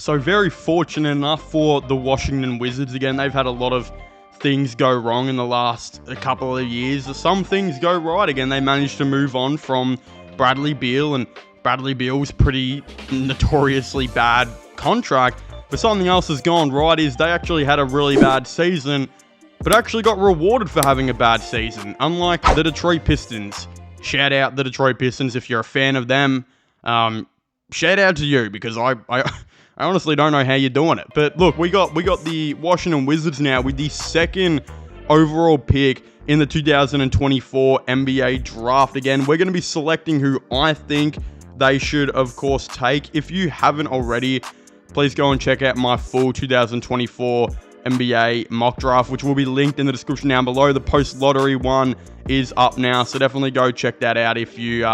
So very fortunate enough for the Washington Wizards. Again, they've had a lot of things go wrong in the last couple of years. Some things go right. Again, they managed to move on from Bradley Beal, and Bradley Beal's pretty notoriously bad contract. But something else has gone right is they actually had a really bad season, but actually got rewarded for having a bad season, unlike the Detroit Pistons. Shout out the Detroit Pistons if you're a fan of them. Shout out to you, because I honestly don't know how you're doing it. But look, we got the Washington Wizards now with the second overall pick in the 2024 NBA draft. Again, we're going to be selecting who I think they should, of course, take. If you haven't already, please go and check out my full 2024 NBA mock draft, which will be linked in the description down below. The post-lottery one is up now, so definitely go check that out if you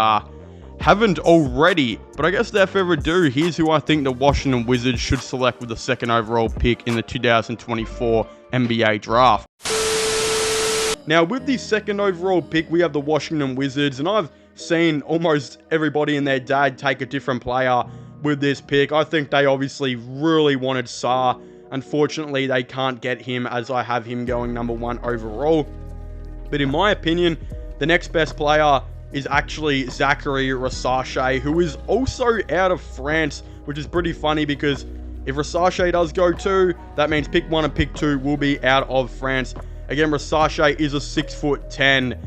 haven't already. But I guess without further ado, here's who I think the Washington Wizards should select with the second overall pick in the 2024 NBA draft. Now, with the second overall pick, we have the Washington Wizards, and I've seen almost everybody and their dad take a different player with this pick. I think they obviously really wanted Sarr. Unfortunately, they can't get him, as I have him going number 1 overall. But in my opinion, the next best player is actually Zaccharie Risacher, who is also out of France, which is pretty funny because if Risacher does go too, that means pick 1 and pick 2 will be out of France. Again, Risacher is a 6'10"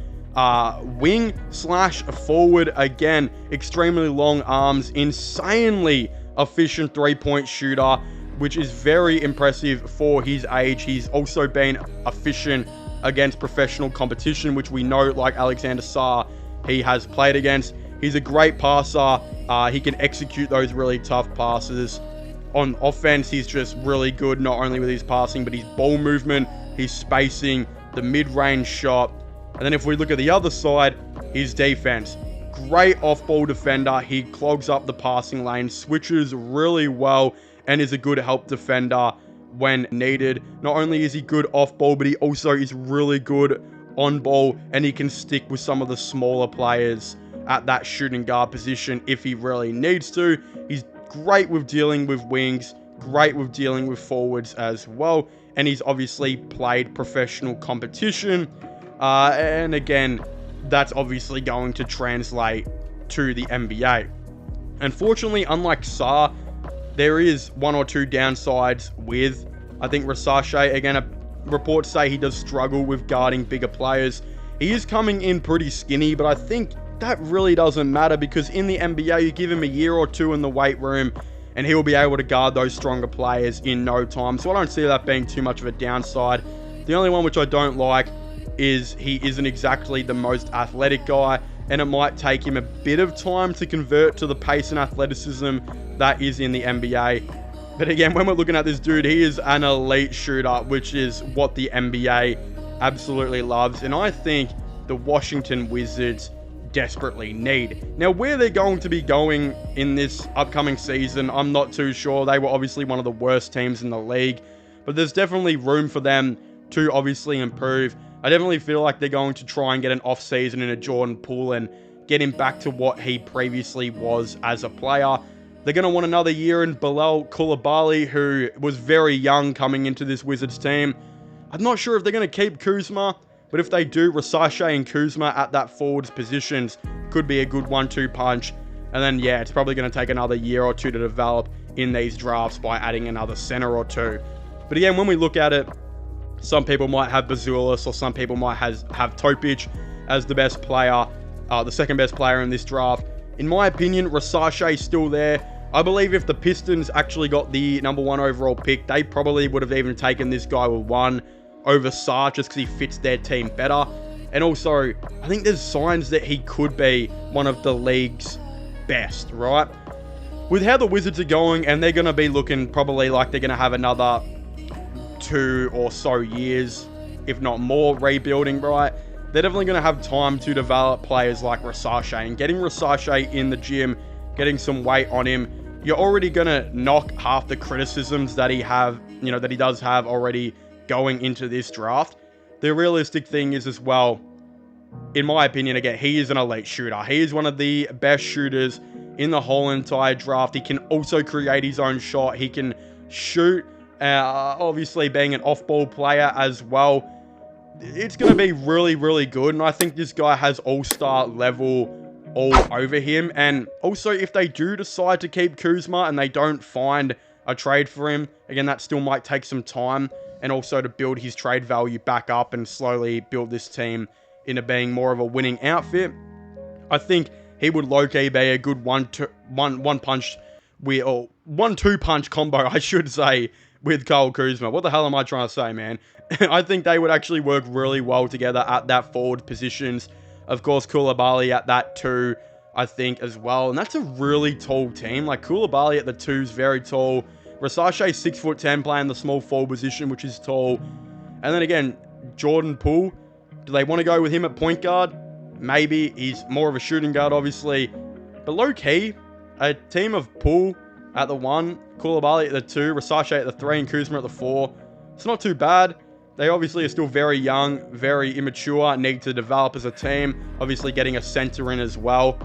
wing slash forward. Again, extremely long arms, insanely efficient three-point shooter, which is very impressive for his age. He's also been efficient against professional competition, which we know, like Alexander Sarr, he has played against. He's a great passer. He can execute those really tough passes. On offense, he's just really good, not only with his passing, but his ball movement, his spacing, the mid-range shot. And then if we look at the other side, his defense. Great off-ball defender. He clogs up the passing lane, switches really well, and is a good help defender when needed. Not only is he good off-ball, but he also is really good on-ball, and he can stick with some of the smaller players at that shooting guard position if he really needs to. He's great with dealing with wings, great with dealing with forwards as well, and he's obviously played professional competition. And again, that's obviously going to translate to the NBA. Unfortunately, unlike Sarr, there is one or two downsides with, I think, Risacher. Again, reports say he does struggle with guarding bigger players. He is coming in pretty skinny, but I think that really doesn't matter, because in the NBA, you give him a year or two in the weight room, and he will be able to guard those stronger players in no time. So I don't see that being too much of a downside. The only one which I don't like is he isn't exactly the most athletic guy, and it might take him a bit of time to convert to the pace and athleticism that is in the NBA. But again, when we're looking at this dude, he is an elite shooter, which is what the NBA absolutely loves, and I think the Washington Wizards desperately need. Now, where they're going to be going in this upcoming season, I'm not too sure. They were obviously one of the worst teams in the league, but there's definitely room for them to obviously improve. I definitely feel like they're going to try and get an off-season in a Jordan Poole and get him back to what he previously was as a player. They're going to want another year in Bilal Coulibaly, who was very young coming into this Wizards team. I'm not sure if they're going to keep Kuzma, but if they do, Risacher and Kuzma at that forwards positions could be a good 1-2 punch. And then, yeah, it's probably going to take another year or two to develop in these drafts by adding another center or two. But again, when we look at it, some people might have Bazulis, or some people might have Topic as the best player, the second best player in this draft. In my opinion, Risacher is still there. I believe if the Pistons actually got the number 1 overall pick, they probably would have even taken this guy with 1 over Sarr, just because he fits their team better. And also, I think there's signs that he could be one of the league's best, right? With how the Wizards are going, and they're going to be looking probably like they're going to have another 2 or so years, if not more, rebuilding, right? They're definitely going to have time to develop players like Risacher, and getting Risacher in the gym, getting some weight on him, you're already going to knock half the criticisms that he does have already going into this draft. The realistic thing is as well, in my opinion, again, he is an elite shooter. He is one of the best shooters in the whole entire draft. He can also create his own shot. He can shoot, obviously being an off-ball player as well. It's going to be really, really good. And I think this guy has all-star level all over him. And also, if they do decide to keep Kuzma and they don't find a trade for him, again, that still might take some time. And also to build his trade value back up and slowly build this team into being more of a winning outfit. I think he would low-key be a good one-two punch combo, I should say, with Kyle Kuzma. What the hell am I trying to say, man? I think they would actually work really well together at that forward positions. Of course, Koulibaly at that 2, I think, as well. And that's a really tall team. Like, Koulibaly at the 2 is very tall. Risacher 6'10", playing the small forward position, which is tall. And then again, Jordan Poole. Do they want to go with him at point guard? Maybe. He's more of a shooting guard, obviously. But low-key, a team of Poole at the 1, Koulibaly at the 2, Risacher at the 3, and Kuzma at the 4. It's not too bad. They obviously are still very young, very immature, need to develop as a team. Obviously getting a center in as well.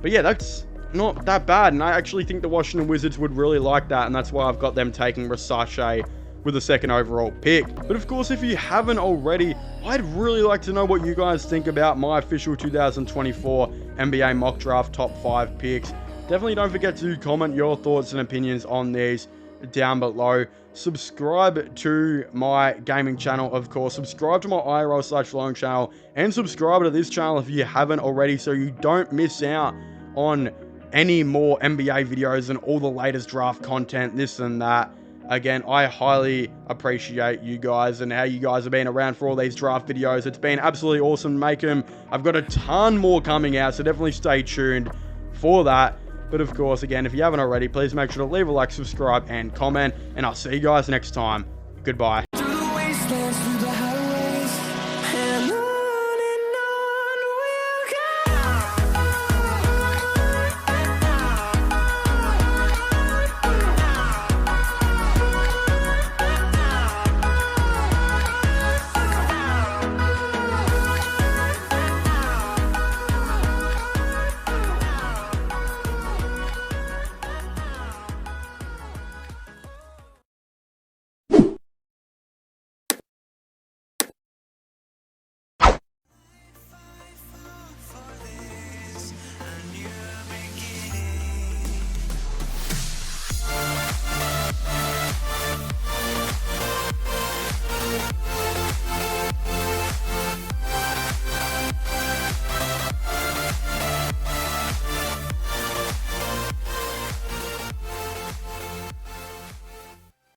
But yeah, that's not that bad. And I actually think the Washington Wizards would really like that. And that's why I've got them taking Risacher with the 2nd overall pick. But of course, if you haven't already, I'd really like to know what you guys think about my official 2024 NBA mock draft top 5 picks. Definitely don't forget to comment your thoughts and opinions on these down below. Subscribe to my gaming channel, of course. Subscribe to my IRL/vlogging channel. And subscribe to this channel if you haven't already, so you don't miss out on any more NBA videos and all the latest draft content, this and that. Again, I highly appreciate you guys and how you guys have been around for all these draft videos. It's been absolutely awesome to make them. I've got a ton more coming out, so definitely stay tuned for that. But of course, again, if you haven't already, please make sure to leave a like, subscribe, and comment. And I'll see you guys next time. Goodbye.